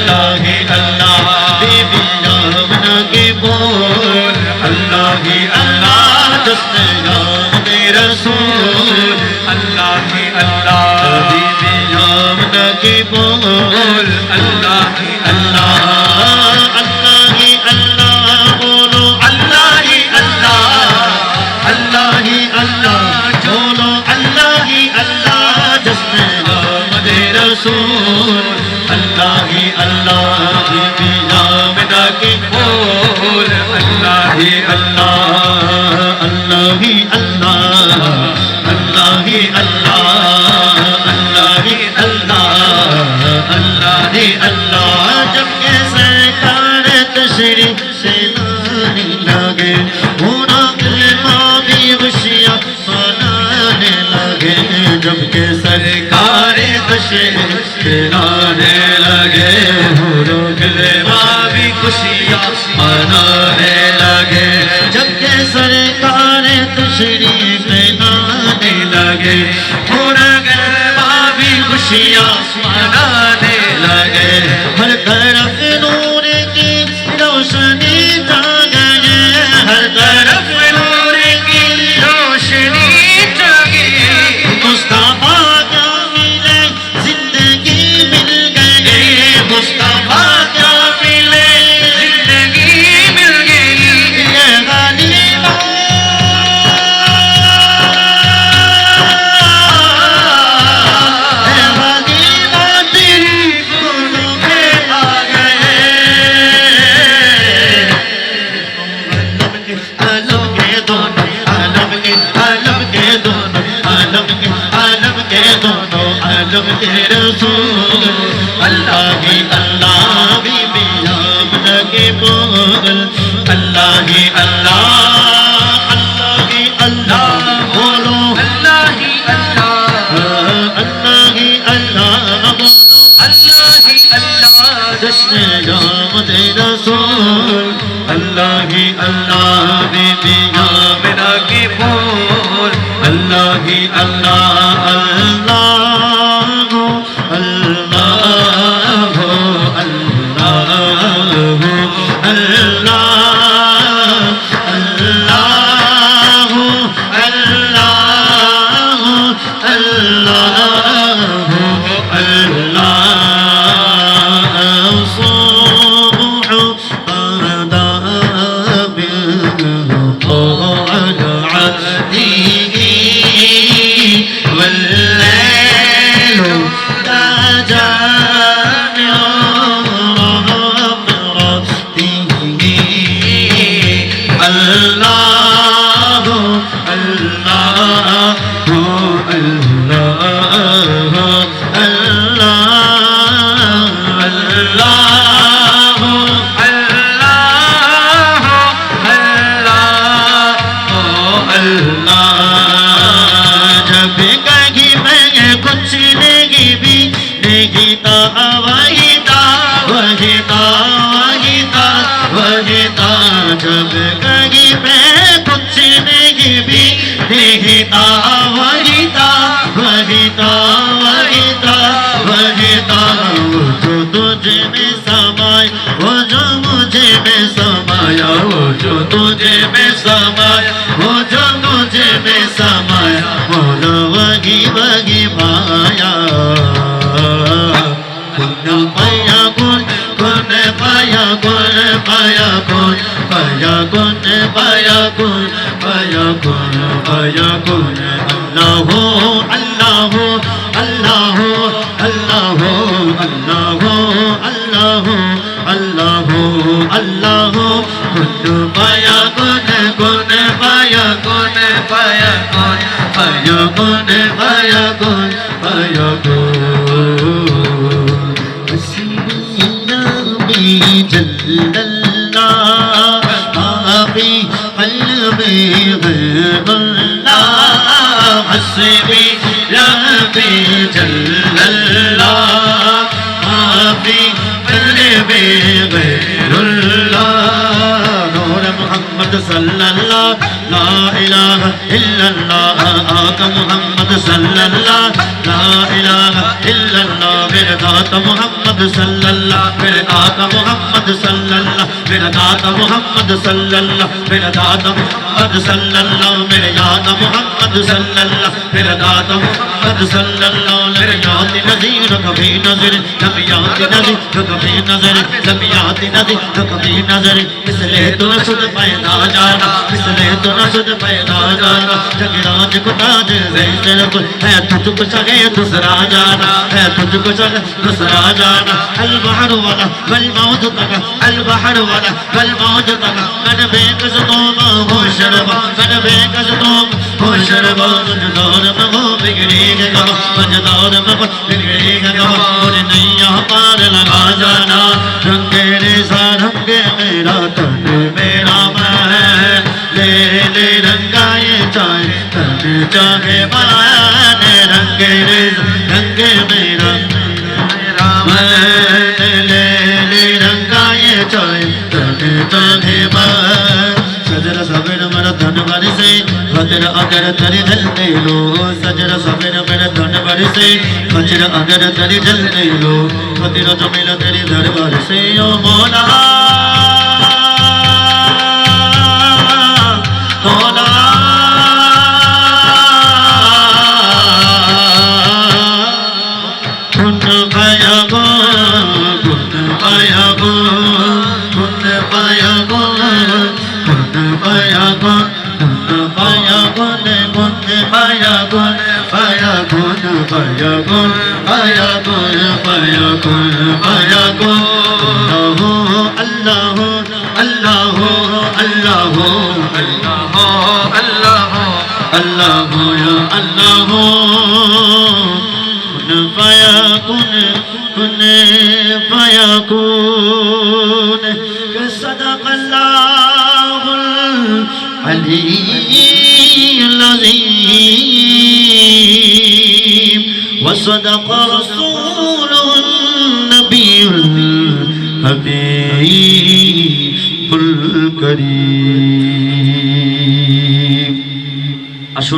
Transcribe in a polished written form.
अल्लाह ही अल्लाह बीबी आमना के बोल अल्लाह ही अल्लाह जिसने याद रसूल अल्लाह ही अल्लाह बीबी आमना के बोल अल्लाह ही अल्लाह अल्लाह ही अल्लाह बोलो अल्लाह ही अल्लाह अल्लाह ही अल्लाह बोलो अल्लाह ही अल्लाह जिसने याद रसूल अल्लाह ही अल्लाह बीबी आमना के बोल अल्लाह ही अल्लाह अल्लाह ही अल्लाह अल्लाह ही अल्लाह अल्लाह ही अल्लाह अल्लाह ही अल्लाह जब के सरकार तशरीफ से लाने लगे पूरा कलमा भी खुशियाँ मनाने लगे जब के सरकार तशरीफ से लाने लगे पूरा कलमा भी खुशियाँ मनाने लगे जब के सरकार तशरीफ लाने लगे पूरा कलमा भी खुशियाँ मनाने लगे हर तरफ नूर की रोशनी छा गए हर तरफ नूर की रोशनी छा गई मुस्तफा क्या मिले जिंदगी मिल गई मुस्तफा क्या मिले जिंदगी मिल गई ये गलीबा तेरी फूलों पे आ गए आलम के दोनों आलम के दोनों आलम के दोनों आलम के रसूल अल्लाह ही अल्लाह बीबी आमना के बोल अल्लाह ही अल्लाह अल्लाह ही अल्लाह बोलो अल्लाह ही अल्लाह अल्लाह ही अल्लाह बोलो अल्लाह ही अल्लाह जिसने याद रसूल अल्लाह ही अल्लाह बीबी आमना के बोल अल्लाह ही अल्लाह अल्लाह अल्लाह अल्लाह अल्लाह अल्लाह अल्लाह अल्लाह सुबह अदा बिल والليل تجاني الله الله जब कहीं मैं कुछ नहीं भी देखता वही था वो जो तुझे में समाया वो जो मुझे में समाया वो जो तुझे में समाया वो जो मुझे में समाया बोलो वही पाया पाया गुण पाया गुण पाया गुण पाया गुण पाया गुण पाया गुण पाया गुण अल्लाह हो अल्लाह हो अल्लाह हो अल्लाह हो अल्लाह हो अल्लाह हो अल्लाह हो अल्लाह हो गुण पाया गुण गुण पाया गुण पाया गुण पाया गुण पाया गुण पाया गुण जल्लल्लाह आबी क़ल्बी ग़ैरुल्लाह हस्बी रब्बी जल्लल्लाह आबी क़ल्बी ग़ैरुल्लाह नूर मुहम्मद सल्लल्लाह ला इलाहा इल्लल्लाह आका मुहम्मद सल्लल्लाह ला इलाहा इल्लल्लाह बिरदात मुहम्मद मोहम्मद सल्लल्लाहु मेरे आका मोहम्मद सल्लल्लाहु मेरा दादा मोहम्मद सल्लल्लाहु मेरा दादा मोहम्मद सल्लल्लाहु मेरे दादा मोहम्मद सल्लल्लाहु मेरा दादा मोहम्मद सल्लल्लाहु मेरे याद नज़ीर कभी नज़र कभी याद नज़ीर कभी नज़र कभी याद नज़ीर कभी नज़र इसलिए तो न सुध पैदा जाना इसलिए तो न सुध पैदा जाना जगराज को ताज ज़ैन को है तुझको चाहिए दूसरा जाना है तुझको चाहिए दूसरा जाना अल बहर वाला वल मौज तक अल बहर वाला वल मौज तक मन बेकस तो होशरबा मन बेकस तो होशरबा मजदार मगो बिगड़ेगा मजदार मगो बिगड़ेगा और नैया पार लगा जाना रंगे रे सा रंगे मेरा तन मेरा मैं ले ले रंगाए चाहे तन चाहे बनाने रंगे रे रंगे मेरा मैं ले ले रंगाए चाहे तन चाहे सजरा सवेर मेरा धन भर से हजर अगर तरी जल दे लो सजरा सवेर मेरा धन भर से हजर अगर तरी जल दे लो खतीरा जमीला तेरी दरबार से ओ मौला मौला कुन पाया गो कुन पाया गो कुन पाया गो पाया गुन पाया गुन गुन पाया गुन पाया गुन पाया गुन पाया गुन पाया गुन पाया गुन अल्लाह अल्लाह अल्लाह अल्लाह अल्लाह अल्लाह या अल्लाह गुन पाया गुन गुन पाया गुन सदक़ अल्लाह अली अज़ीम वसदक़ रसूलुहुन नबियुल हबीबुल करीम। আসুন